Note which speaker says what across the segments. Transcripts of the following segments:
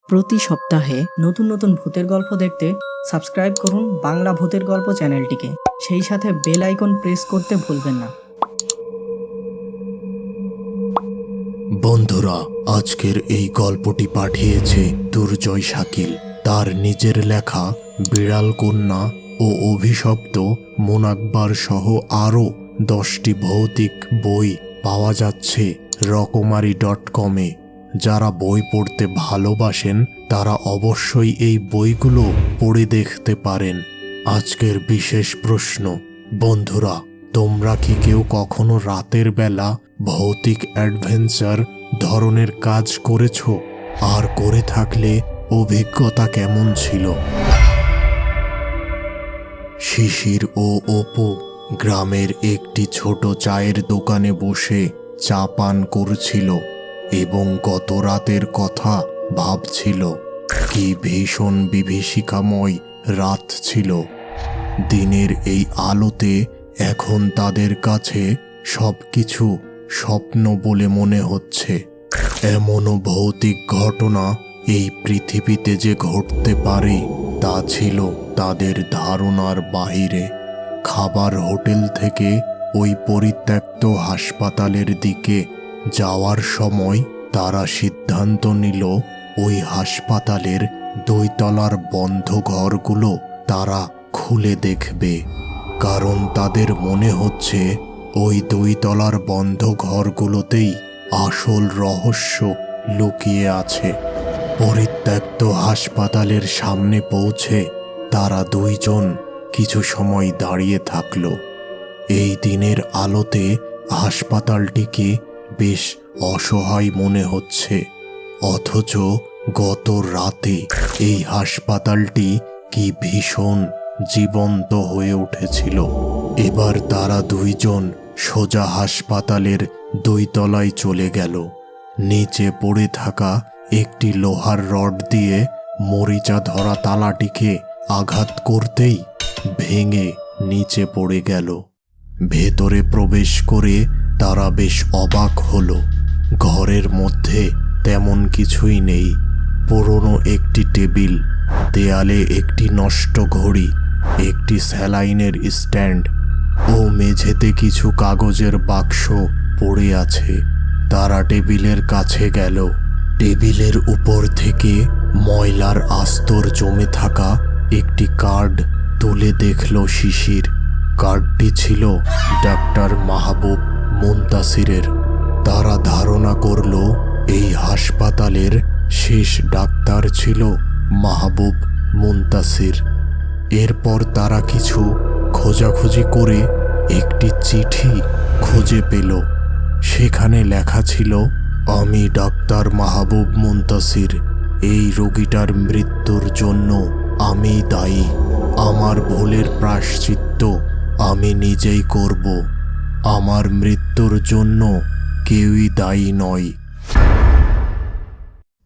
Speaker 1: প্রতি সপ্তাহে নতুন নতুন ভূতের গল্প দেখতে সাবস্ক্রাইব করুন বাংলা ভূতের গল্প চ্যানেলটিকে। সেই সাথে বেল আইকন প্রেস করতে ভুলবেন না।
Speaker 2: বন্ধুরা, আজকের এই গল্পটি পাঠিয়েছে দুর্জয় শাকিল। তার নিজের লেখা বিড়াল কন্যা ও অভিশপ্ত মোনাকবার সহ আরও 10টি ভৌতিক বই পাওয়া যাচ্ছে রকমারি.com-এ। যারা বই পড়তে ভালোবাসেন তারা অবশ্যই এই বইগুলো পড়ে দেখতে পারেন। আজকের বিশেষ প্রশ্ন, বন্ধুরা, তোমরা কি কেউ কখনো রাতের বেলা ভৌতিক অ্যাডভেঞ্চার ধরনের কাজ করেছ? আর করে থাকলে অভিজ্ঞতা কেমন ছিল? শিশির ও অপু গ্রামের একটি ছোট চায়ের দোকানে বসে চা পান করছিল এবং গত রাতের কথা ভাবছিল। কি ভীষণ বিভীষিকাময় রাত ছিল। দিনের এই আলোতে এখন তাদের কাছে সবকিছু স্বপ্ন বলে মনে হচ্ছে। এমনও ভৌতিক ঘটনা এই পৃথিবীতে যে ঘটতে পারে তা ছিল তাদের ধারণার বাহিরে। খাবার হোটেল থেকে ওই পরিত্যক্ত হাসপাতালের দিকে যাওয়ার সময় তারা সিদ্ধান্ত নিল ওই হাসপাতালের 2 তলার বন্ধ ঘরগুলো তারা খুলে দেখবে। কারণ তাদের মনে হচ্ছে ওই 2 তলার বন্ধ ঘরগুলোতেই আসল রহস্য লুকিয়ে আছে। পরিত্যক্ত হাসপাতালের সামনে পৌঁছে তারা 2 জন কিছু সময় দাঁড়িয়ে থাকল। এই দিনের আলোতে হাসপাতালটিকে বেশ অসহায় মনে হচ্ছে, অথচ গত রাতে এই হাসপাতালটি কি ভীষণ জীবন্ত হয়ে উঠেছিল। এবার তারা 2 জন সোজা হাসপাতালের 2 তলায় চলে গেল। নিচে পড়ে থাকা একটি লোহার রড দিয়ে মরিচা ধরা তালাটিকে আঘাত করতেই ভেঙে নিচে পড়ে গেল। ভেতরে প্রবেশ করে তারা বেশ অবাক হলো। ঘরের মধ্যে তেমন কিছুই নেই। পুরনো একটি টেবিল, দেয়ালে একটি নষ্ট ঘড়ি, একটি স্যালাইনের স্ট্যান্ড ও মেঝেতে কিছু কাগজের বাক্স পড়ে আছে। তারা টেবিলের কাছে গেল। টেবিলের উপর থেকে ময়লার আস্তর জমে থাকা একটি কার্ড তুলে দেখল শিশির। কার্ডটি ছিল ডাক্তার মাহবুব মুনতাসিরের। তারা ধারণা করল এই হাসপাতালের শেষ ডাক্তার ছিল মাহবুব মুনতাসির। এরপর তারা কিছু খোঁজাখুঁজি করে একটি চিঠি খুঁজে পেল। সেখানে লেখা ছিল, আমি ডাক্তার মাহবুব মুনতাসির। এই রোগীটার মৃত্যুর জন্য আমি দায়ী। আমার ভুলের প্রায়শ্চিত্ত আমি নিজেই করব। আমার মৃত্যুর জন্য কেউই দায়ী নয়।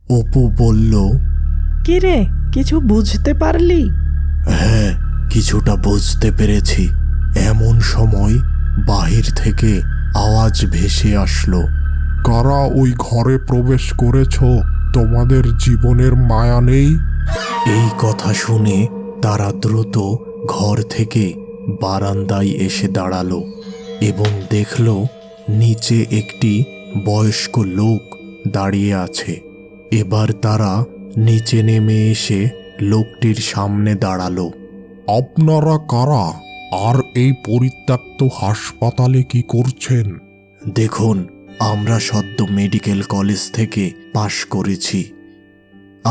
Speaker 2: অপু বলল,
Speaker 3: কি রে, কিছু বুঝতে পারলি?
Speaker 2: হ্যাঁ, কিছুটা বুঝতে পেরেছি। এমন সময় বাহির থেকে আওয়াজ ভেসে আসলো,
Speaker 4: কারা ওই ঘরে প্রবেশ করেছ? তোমাদের জীবনের মায়া নেই?
Speaker 2: এই কথা শুনে তারা দ্রুত ঘর থেকে বারান্দায় এসে দাঁড়ালো এবং দেখল নিচে একটি বয়স্ক লোক দাঁড়িয়ে আছে। এবার তারা নিচে নেমে এসে লোকটির সামনে দাঁড়ালো।
Speaker 4: আপনারা কারা? আর এই পরিত্যক্ত হাসপাতালে কি করছেন?
Speaker 2: দেখুন, আমরা সদ্য মেডিকেল কলেজ থেকে পাশ করেছি।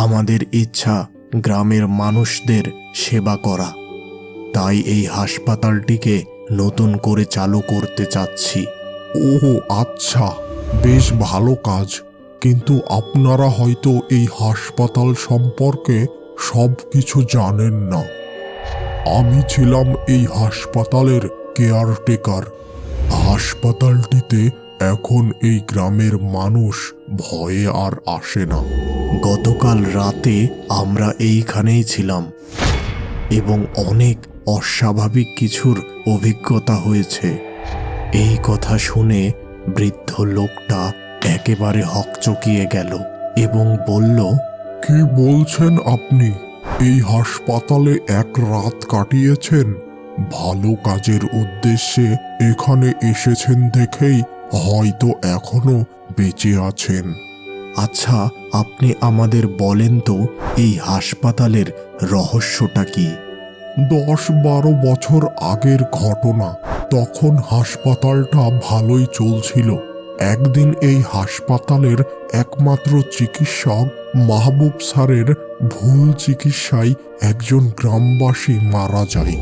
Speaker 2: আমাদের ইচ্ছা গ্রামের মানুষদের সেবা করা, তাই এই হাসপাতালটিকে নতুন করে চালু করতে চাচ্ছি।
Speaker 4: ওহ আচ্ছা, বেশ ভালো কাজ। কিন্তু আপনারা হয়তো এই হাসপাতাল সম্পর্কে সব কিছু জানেন না। আমি ছিলাম এই হাসপাতালের কেয়ারটেকার। হাসপাতালটিতে এখন এই গ্রামের মানুষ ভয়ে আর আসে না।
Speaker 2: গতকাল রাতে আমরা এইখানেই ছিলাম এবং অনেক অস্বাভাবিক কিছুর অভিজ্ঞতা হয়েছে। এই কথা শুনে বৃদ্ধ লোকটা একেবারে হকচকিয়ে গেল এবং বলল,
Speaker 4: কি বলছেন আপনি? এই হাসপাতালে এক রাত কাটিয়েছেন? ভালো কাজের উদ্দেশ্যে এখানে এসেছেন দেখেই হয়তো এখনো বেঁচে আছেন।
Speaker 2: আচ্ছা, আপনি আমাদের বলেন তো এই হাসপাতালের রহস্যটা কি?
Speaker 4: 10-12 বছর আগের ঘটনা। তখন হাসপাতালটা ভালোই চলছিল। একদিন এই হাসপাতালের একমাত্র চিকিৎসক মাহবুব স্যারের ভুল চিকিৎসায় একজন গ্রামবাসী মারা যায়।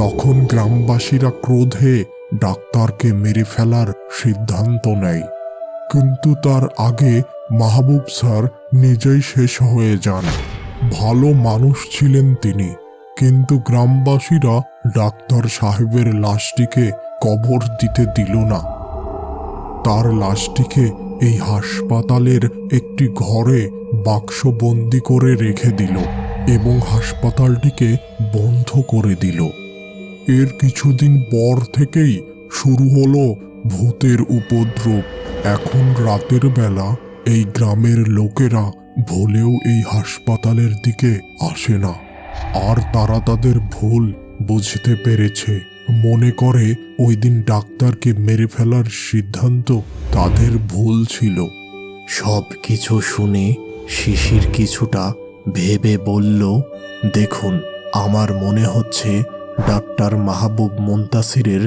Speaker 4: তখন গ্রামবাসীরা ক্রোধে ডাক্তারকে মেরে ফেলার সিদ্ধান্ত নেয়। কিন্তু তার আগে মাহবুব স্যার নিজেই শেষ হয়ে যান। ভালো মানুষ ছিলেন তিনি, কিন্তু গ্রামবাসীরা ডাক্তার সাহেবের লাশটিকে কবর দিতে দিল না। তার লাশটিকে এই হাসপাতালের একটি ঘরে বাক্সবন্দি করে রেখে দিল এবং হাসপাতালটিকে বন্ধ করে দিল। এর কিছুদিন পর থেকেই শুরু হলো ভূতের উপদ্রব। এখন রাতের বেলা এই গ্রামের লোকেরা ভুলেও এই হাসপাতালের দিকে আসে না। আর তারা তাদের ভুল বুঝতে পেরেছে, মনে করে ওই দিন ডাক্তারকে মেরে ফেলার সিদ্ধান্ত তাদের ভুল ছিল।
Speaker 2: সব কিছু শুনে শিশির কিছুটা ভেবে বলল, দেখুন, আমার মনে হচ্ছে ডাক্তার মাহবুব মুনতাসিরের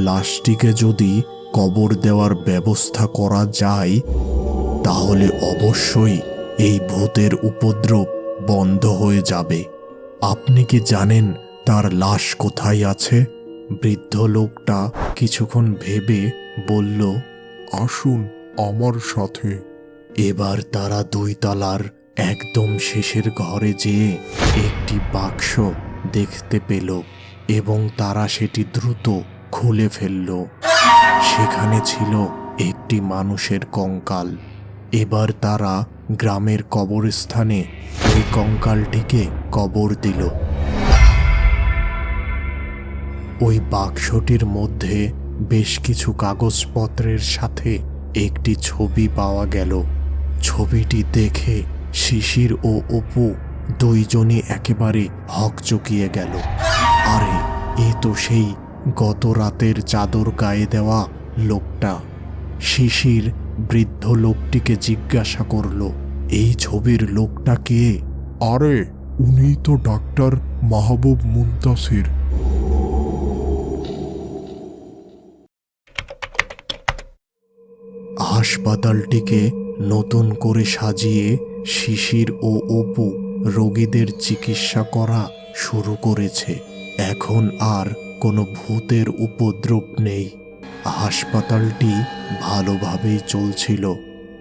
Speaker 2: লাশটিকে যদি কবর দেওয়ার ব্যবস্থা করা যায় তাহলে অবশ্যই এই ভূতের উপদ্রব বন্ধ হয়ে যাবে। আপনি কি জানেন তার লাশ কোথায় আছে? বৃদ্ধ লোকটা কিছুক্ষণ ভেবে বলল,
Speaker 4: আসুন আমার সাথে।
Speaker 2: এবার তারা 2 তলার একদম শেষের ঘরে যেয়ে একটি বাক্স দেখতে পেল এবং তারা সেটি দ্রুত খুলে ফেলল। সেখানে ছিল একটি মানুষের কঙ্কাল। এবার তারা গ্রামের কবরস্থানে ওই কঙ্কালটিকে কবর দিল। ওই বাক্সটির মধ্যে বেশ কিছু কাগজপত্রের সাথে একটি ছবি পাওয়া গেল। ছবিটি দেখে শিশির ও অপু দুইজনই একেবারে হকচকিয়ে গেল। আরে, এ তো সেই গত রাতের চাদর গায়ে দেওয়া লোকটা। শিশির বৃদ্ধ লোকটিকে জিজ্ঞাসা করল, এই ছবির লোকটা কে?
Speaker 4: আরে, উনিই তো ডাক্তার মাহবুব মুনতাসির।
Speaker 2: হাসপাতালটিকে নতুন করে সাজিয়ে শিশির ও অপু রোগীদের চিকিৎসা করা শুরু করেছে। এখন আর কোনো ভূতের উপদ্রব নেই। হাসপাতালটি ভালোভাবেই চলছিল,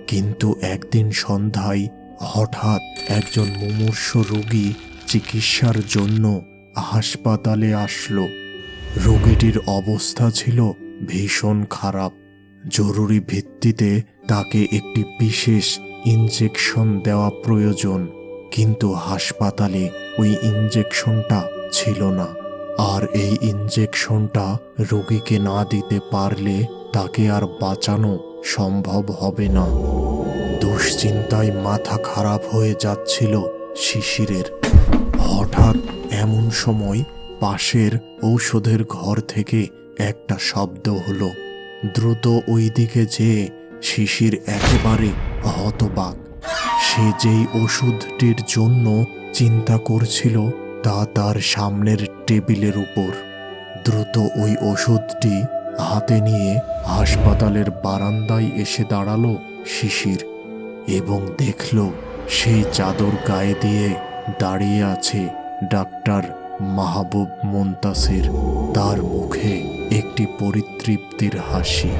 Speaker 2: কিন্তু একদিন সন্ধ্যায় হঠাৎ একজন মুমূর্ষু রোগী চিকিৎসার জন্য হাসপাতালে আসলো। রোগীটির অবস্থা ছিল ভীষণ খারাপ। জরুরি ভিত্তিতে তাকে একটি বিশেষ ইনজেকশন দেওয়া প্রয়োজন, কিন্তু হাসপাতালে ওই ইনজেকশনটা ছিল না। আর এই ইনজেকশনটা রোগীকে না দিতে পারলে তাকে আর বাঁচানো সম্ভব হবে না। দুশ্চিন্তায় মাথা খারাপ হয়ে যাচ্ছিল শিশিরের। হঠাৎ এমন সময় পাশের ঔষধের ঘর থেকে একটা শব্দ হলো। দ্রুত ওই দিকে যেয়ে শিশির একেবারে হতবাক। সে যেই ওষুধটির জন্য চিন্তা করছিল তা তার সামনের টেবিলের উপর। দ্রুত ওই ওষুধটি হাতে নিয়ে হাসপাতালের বারান্দায় এসে দাঁড়ালো শিশির এবং দেখল সেই চাদর গায়ে দিয়ে দাঁড়িয়ে আছে ডাক্তার মাহবুব মুনতাসির। তার মুখে একটি পরিতৃপ্তির হাসি।